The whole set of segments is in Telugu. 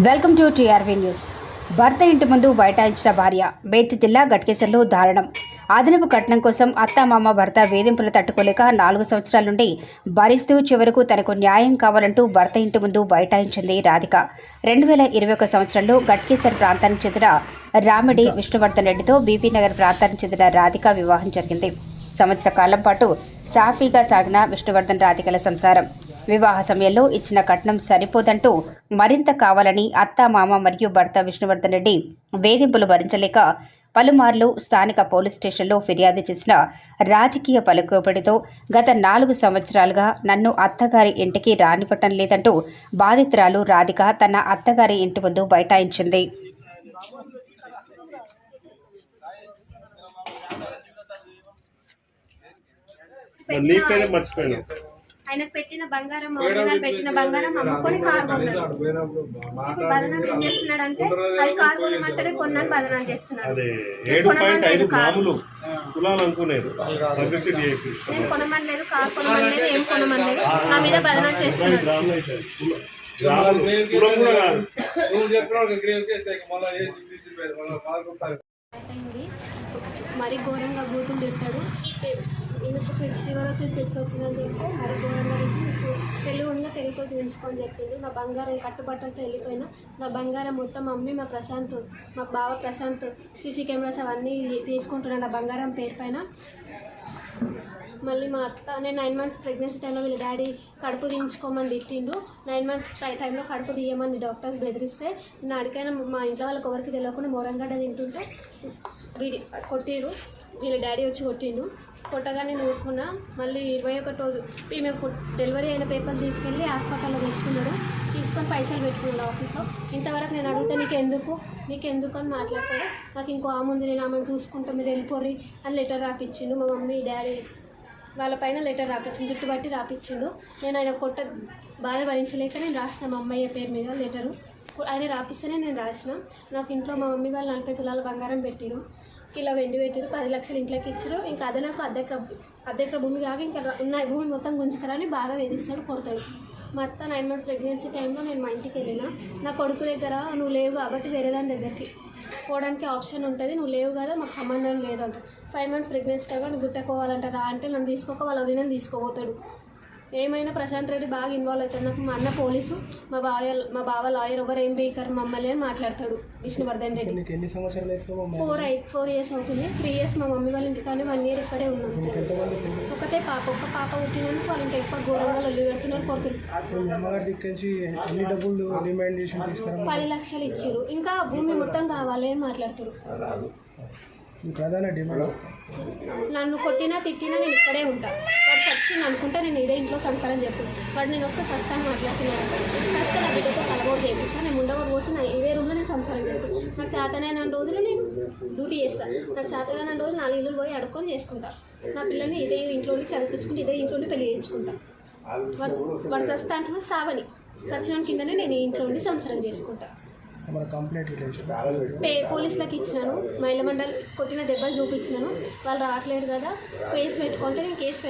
Welcome to TRV news. భర్త ఇంటి ముందు బైఠాయించిన భార్య. మేడ్చల్ జిల్లా గట్కేసర్లో దారుణం. అదనపు కట్నం కోసం అత్తామామ భర్త వేధింపులు తట్టుకోలేక 4 సంవత్సరాల నుండి భరిస్తూ చివరకు తనకు న్యాయం కావాలంటూ భర్త ఇంటి ముందు బైఠాయించింది రాధిక. 2021 సంవత్సరంలో గట్కేసర్ ప్రాంతానికి చెందిన రామిడి విష్ణువర్ధన్ రెడ్డితో బీబీ నగర్ ప్రాంతానికి చెందిన రాధిక వివాహం జరిగింది. సంవత్సర కాలం పాటు సాఫీగా సాగిన విష్ణువర్ధన్ రాధికల సంసారం. వివాహ సమయంలో ఇచ్చిన కట్నం సరిపోదంటూ మరింత కావాలని అత్తామామ మరియు భర్త విష్ణువర్ధన్ రెడ్డి వేధింపులు భరించలేక పలుమార్లు స్థానిక పోలీస్ స్టేషన్లో ఫిర్యాదు చేసిన రాజకీయ పలుకుబడితో గత 4 సంవత్సరాలుగా నన్ను అత్తగారి ఇంటికి రానివ్వటం లేదంటూ బాధితురాలు రాధిక తన అత్తగారి ఇంటి ముందు బైఠాయించింది. ఆయనకు పెట్టిన బంగారం పెట్టిన బంగారం అమ్ముకొని కారు కొన్నాడు. బదనాలు ఏం చేస్తున్నాడంటే అది కారు కొనమంటే కొన్నాను బదనాలు చేస్తున్నాడు. నేను కొనమనలేదు, కారు కొనమనలేదు, ఏం కొనమనలేదు, నా మీద బదనాలు చేస్తున్నాడు. మరి ఘోరంగా బూతులు తిట్టాడు. ఎందుకు ఫీవర్ వచ్చి తెచ్చొచ్చిందని చెప్తే మరి ఘోరంగా తెలివిగా తెలివితో చూపించుకొని చెప్పింది. నా బంగారం కట్టుబట్టలతో వెళ్ళిపోయినా నా బంగారం మొత్తం అమ్మి మా బావ ప్రశాంత్ సీసీ కెమెరాస్ అవన్నీ తీసుకుంటున్నాను నా బంగారం పేరు పైన. మళ్ళీ మా అత్త నేను 9 మంత్స్ ప్రెగ్నెన్సీ టైంలో వీళ్ళ డాడీ కడుపు తీయించుకోమని తిట్టిండు. 9 మంత్స్ టైంలో కడుపు తీయమని డాక్టర్స్ బెదిరిస్తే నేను అడిగైనా మా ఇంట్లో వాళ్ళకి ఎవరికి తెలియకుండా మోరంగడ్డ తింటుంటే కొట్టిరు. వీళ్ళ డాడీ వచ్చి కొట్టిండు. కొట్టగా నేను ఊరుకున్నా. మళ్ళీ 21 రోజు మేము డెలివరీ అయిన పేపర్స్ తీసుకెళ్ళి హాస్పిటల్లో తీసుకున్నాడు. తీసుకొని పైసలు పెట్టుకున్నాడు ఆఫీస్లో. ఇంతవరకు నేను అడిగితే నీకెందుకు అని మాట్లాడతాడు. నాకు ఇంకో ఆమె ఉంది, నేను ఆమెను చూసుకుంటా, మీరు వెళ్ళిపోర్రి అని లెటర్ రాపిచ్చిండు. మా మమ్మీ డాడీ వాళ్ళ పైన లెటర్ రాపించిండు, జుట్టు బట్టి రాపించిండు. నేను ఆయన బాధ భరించలేక నేను రాసిన మా అమ్మయ్య పేరు మీద లెటరు. ఆయన రాపిస్తేనే నేను రాసిన. నాకు ఇంట్లో మా మమ్మీ వాళ్ళు 40 తులాల బంగారం పెట్టిరు, కిలో వెండి పెట్టిరు, 10 లక్షలు ఇంట్లోకి ఇచ్చారు. ఇంకా అదే నాకు అద్దెకర భూమి కాక ఇంకా ఉన్న భూమి మొత్తం గుంజుకరని బాగా వేధిస్తాడు, కొడతాడు. మా అత్త 9 మంత్స్ ప్రెగ్నెన్సీ టైంలో నేను మా ఇంటికి వెళ్ళిన. నా కొడుకు దగ్గర నువ్వు లేవు కాబట్టి వేరే దాని దగ్గరికి పోవడానికి ఆప్షన్ ఉంటుంది, నువ్వు లేవు కదా మాకు సంబంధం లేదంట. 5 మంత్స్ ప్రెగ్నెన్సీ టైంలో నువ్వు గుట్టకోవాలంట రా అంటే నన్ను తీసుకోక వాళ్ళ వదినని తీసుకోపోతాడు. ఏమైనా ప్రశాంత్ రెడ్డి బాగా ఇన్వాల్వ్ అవుతాడు. నాకు మా అన్న పోలీసు, మా బావ లాయర్, ఎవరు ఏం బీకర్ మమ్మల్ని అని మాట్లాడతాడు విష్ణువర్ధన్ రెడ్డి. 4 ఇయర్స్ అవుతుంది. 3 ఇయర్స్ మా మమ్మీ వాళ్ళ ఇంటికానే 1 ఇయర్ ఇక్కడే ఉన్నాం. ఒక్క పాప పుట్టినందుకు వాళ్ళ ఇంటి ఎక్కువ ఘోరంగా లొల్లి పెడుతున్నారు, కొడుతున్నారు. 10 లక్షలు ఇచ్చారు. ఇంకా భూమి మొత్తం కావాలి అని మాట్లాడుతారు. నన్ను కొట్టినా తిట్టినా నేను ఇక్కడే ఉంటాను. వాడు చచ్చింది అనుకుంటా నేను ఇదే ఇంట్లో సంసారం చేసుకుంటాను. వాడు నేను వస్తే సస్తాను మాట్లాడుతున్నాను. సస్తే నా బిడ్డతో కలగోరు చేపిస్తాను. నేను ఉండవరు పోసి నా ఇదే రూమ్లో నేను సంసారం చేసుకుంటాను. నాకు చేతనైన రోజులు నేను డ్యూటీ చేస్తాను. నాకు చేతనైన రోజులు 4 ఇల్లులు పోయి అడుక్కొని చేసుకుంటాను. నా పిల్లల్ని ఇదే ఇంట్లోనే చదివించుకుంటే ఇదే ఇంట్లోనే పెళ్లి చేయించుకుంటాను. వాడు చస్తా అంటున్నా సావని సచిన కిందనే నేను ఈ ఇంట్లో ఉండి సంసారం చేసుకుంటాను. పోలీసులకు ఇచ్చినాను. మహిళా మండలి కొట్టిన దెబ్బలు చూపించినాను. వాళ్ళు రావట్లేదు కదా, కేసు పెట్టుకుంటే నేను కేసు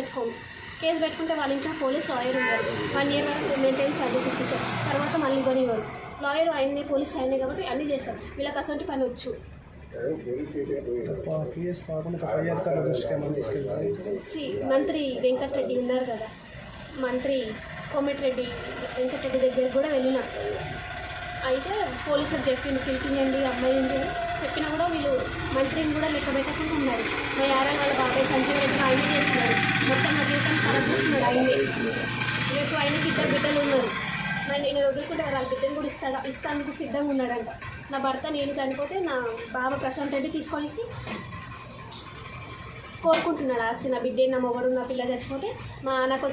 పెట్టుకుంటే వాళ్ళ ఇంట్లో పోలీస్ లాయర్ ఉన్నారు. 1 ఇయర్ వరకు మెయింటెనెన్స్ ఛార్జెస్ ఇప్పిస్తారు. తర్వాత మళ్ళీ ఇవ్వనివ్వరు. లాయర్ ఆయన్ని పోలీస్ ఆయనే కాబట్టి అన్నీ చేస్తారు. వీళ్ళకి అసలు పని వచ్చు. మంత్రి వెంకటరెడ్డి ఉన్నారు కదా, మంత్రి కోమటిరెడ్డి వెంకటరెడ్డి దగ్గర కూడా వెళ్ళినా. అయితే పోలీసులు చెప్పింది పిలిపించండి అమ్మాయి ఉంది చెప్పినా కూడా వీళ్ళు మంత్రిని కూడా లెక్క పెట్టకుండా ఉన్నారు. మా యారాలు వాళ్ళ బాబాయ్ సంజయ్ రెడ్డి ఆయనే చేస్తున్నారు. మొత్తం మా జీవితాన్ని ఖరాబ్ చేస్తున్నాడు ఆయనే. రేపు ఆయనకి 2 బిడ్డలు ఉన్నారు. మరి నేను వదులుకుంటే వాళ్ళ బిడ్డను కూడా ఇస్తానికి సిద్ధంగా ఉన్నాడంట. నా భర్త నేను చనిపోతే నా బావ ప్రశాంత్ రెడ్డి తీసుకోవడానికి కోరుకుంటున్నాడు ఆస్తి. నా బిడ్డ, నా మొగడు, నా పిల్ల చచ్చిపోతే మా నాకు